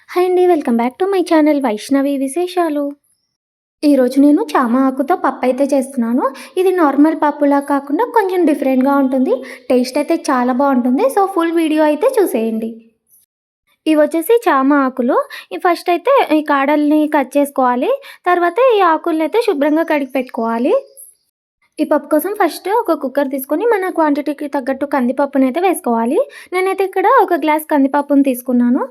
Hi అండి. Welcome back to my channel Vaishnavi విశేషాలు. ఈరోజు నేను చామ ఆకుతో పప్పు అయితే చేస్తున్నాను. ఇది నార్మల్ పప్పులా కాకుండా కొంచెం డిఫరెంట్‌గా ఉంటుంది. టేస్ట్ అయితే చాలా బావుంటుంది. సో, ఫుల్ వీడియో అయితే చూసేయండి. ఇవొచ్చేసి చామ ఆకులు. ఫస్ట్ అయితే ఈ కాడల్ని కట్ చేసుకోవాలి. తర్వాత ఈ ఆకులనైతే శుభ్రంగా కడిగి పెట్టుకోవాలి. ఈ పప్పు కోసం ఫస్ట్ ఒక కుక్కర్ తీసుకొని మన క్వాంటిటీకి తగ్గట్టు కందిపప్పునైతే వేసుకోవాలి. నేనైతే ఇక్కడ ఒక గ్లాస్ కందిపప్పుని తీసుకున్నాను.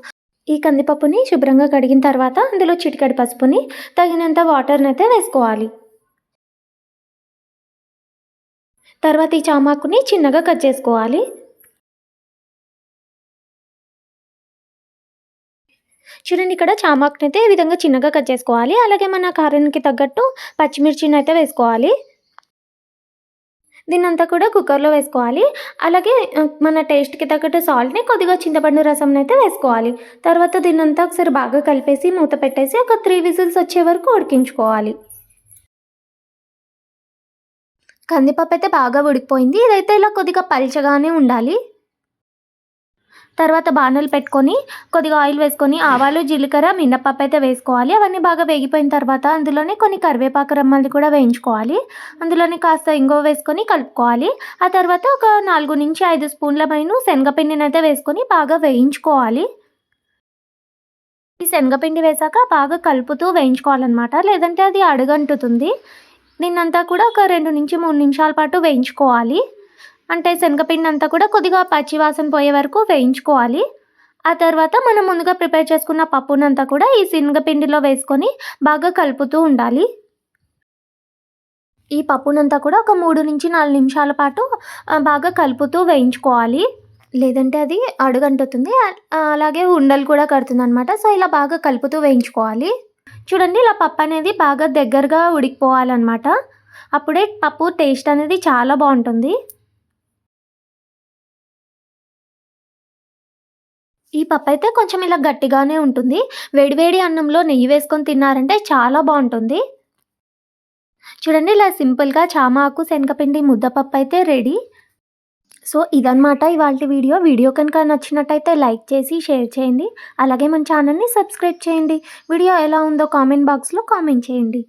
ఈ కందిపప్పుని శుభ్రంగా కడిగిన తర్వాత అందులో చిటికెడు పసుపుని, తగినంత వాటర్‌నైతే వేసుకోవాలి. తర్వాత ఈ చామాకుని చిన్నగా కట్ చేసుకోవాలి. చూడండి, ఇక్కడ చామాకునైతే ఈ విధంగా చిన్నగా కట్ చేసుకోవాలి. అలాగే మన కారానికి తగ్గట్టు పచ్చిమిర్చినైతే వేసుకోవాలి. దీన్నంతా కూడా కుక్కర్‌లో వేసుకోవాలి. అలాగే మన టేస్ట్‌కి తగ్గట్టు సాల్ట్‌ని, కొద్దిగా చింతపండు రసంనైతే వేసుకోవాలి. తర్వాత దీన్నంతా ఒకసారి బాగా కలిపేసి మూత పెట్టేసి ఒక 3 విజిల్స్ వచ్చే వరకు ఉడికించుకోవాలి. కందిపప్పు అయితే బాగా ఉడికిపోయింది. ఇదైతే ఇలా కొద్దిగా పల్చగానే ఉండాలి. తర్వాత బాణలు పెట్టుకొని కొద్దిగా ఆయిల్ వేసుకొని ఆవాలు, జీలకర్ర, మినపప్పు అయితే వేసుకోవాలి. అవన్నీ బాగా వేగిపోయిన తర్వాత అందులోనే కొన్ని కరివేపాకు రెమ్మల్ని కూడా వేయించుకోవాలి. అందులోనే కాస్త ఇంగువ వేసుకొని కలుపుకోవాలి. ఆ తర్వాత ఒక 4-5 స్పూన్ల శనగపిండినైతే వేసుకొని బాగా వేయించుకోవాలి. ఈ శనగపిండి వేశాక బాగా కలుపుతూ వేయించుకోవాలన్నమాట. లేదంటే అది అడుగంటుతుంది. దీన్నంతా కూడా ఒక 2-3 నిమిషాల పాటు వేయించుకోవాలి. అంటే శనగపిండి అంతా కూడా కొద్దిగా పచ్చి వాసన పోయే వరకు వేయించుకోవాలి. ఆ తర్వాత మనం ముందుగా ప్రిపేర్ చేసుకున్న పప్పునంతా కూడా ఈ శనగపిండిలో వేసుకొని బాగా కలుపుతూ ఉండాలి. ఈ పప్పునంతా కూడా ఒక 3-4 నిమిషాల పాటు బాగా కలుపుతూ వేయించుకోవాలి. లేదంటే అది అడుగంటుతుంది. అలాగే ఉండలు కూడా కడుతుందనమాట. సో, ఇలా బాగా కలుపుతూ వేయించుకోవాలి. చూడండి, ఇలా పప్పు అనేది బాగా దగ్గరగా ఉడికిపోవాలన్నమాట. అప్పుడే పప్పు టేస్ట్ అనేది చాలా బావుంటుంది. ఈ పప్పయితే కొంచెం ఇలా గట్టిగానే ఉంటుంది. వేడి వేడి అన్నంలో నెయ్యి వేసుకొని తిన్నారంటే చాలా బావుంటుంది. చూడండి, ఇలా సింపుల్‌గా చామ ఆకు, శనగపిండి ముద్దపప్పు అయితే రెడీ. సో, ఇదనమాట ఇవాల్టి వీడియో. వీడియో కనుక నచ్చినట్టయితే లైక్ చేసి, షేర్ చేయండి. అలాగే మన ఛానల్‌ని సబ్స్క్రైబ్ చేయండి. వీడియో ఎలా ఉందో కామెంట్ బాక్స్‌లో కామెంట్ చేయండి.